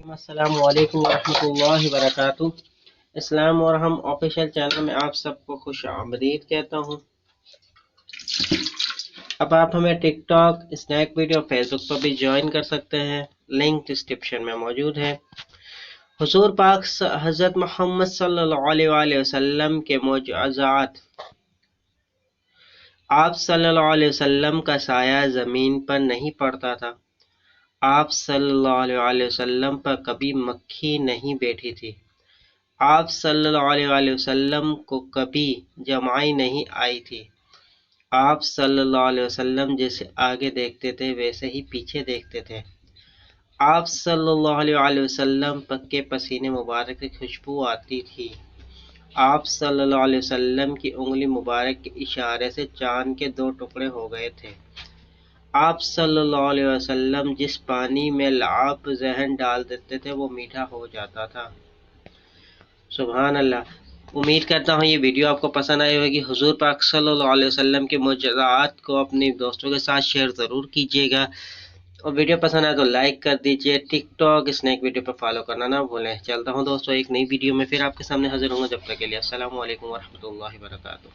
السلام علیکم ورحمۃ اللہ وبرکاتہ۔ اسلام اور ہم آفیشیل چینل میں آپ سب کو خوش آمدید کہتا ہوں۔ اب آپ ہمیں ٹک ٹاک، اسنیک ویڈیو، فیس بک پر بھی جوائن کر سکتے ہیں، لنک ڈسکرپشن میں موجود ہے۔ حضور پاک حضرت محمد صلی اللہ علیہ وآلہ وسلم کے معجزات۔ آپ صلی اللہ علیہ وسلم کا سایہ زمین پر نہیں پڑتا تھا۔ آپ صلی اللہ علیہ وسلم پر کبھی مکھی نہیں بیٹھی تھی۔ آپ صلی اللہ علیہ وسلم کو کبھی جمائی نہیں آئی تھی۔ آپ صلی اللہ علیہ وسلم جیسے آگے دیکھتے تھے ویسے ہی پیچھے دیکھتے تھے۔ آپ صلی اللہ علیہ وسلم پکے پسینے مبارک کی خوشبو آتی تھی۔ آپ صلی اللہ علیہ وسلم کی انگلی مبارک کے اشارے سے چاند کے 2 ٹکڑے ہو گئے تھے۔ آپ صلی اللہ علیہ وسلم جس پانی میں لعاب ذہن ڈال دیتے تھے وہ میٹھا ہو جاتا تھا۔ سبحان اللہ۔ امید کرتا ہوں یہ ویڈیو آپ کو پسند آئی ہوگی۔ حضور پاک صلی اللہ علیہ وسلم کے معجزات کو اپنے دوستوں کے ساتھ شیئر ضرور کیجیے گا، اور ویڈیو پسند آئے تو لائک کر دیجیے۔ ٹک ٹاک، اسنیک ویڈیو پر فالو کرنا نہ بھولیں۔ چلتا ہوں دوستوں، ایک نئی ویڈیو میں پھر آپ کے سامنے حاضر ہوں گا۔ جب تک کے لیے السلام علیکم ورحمۃ اللہ وبرکاتہ۔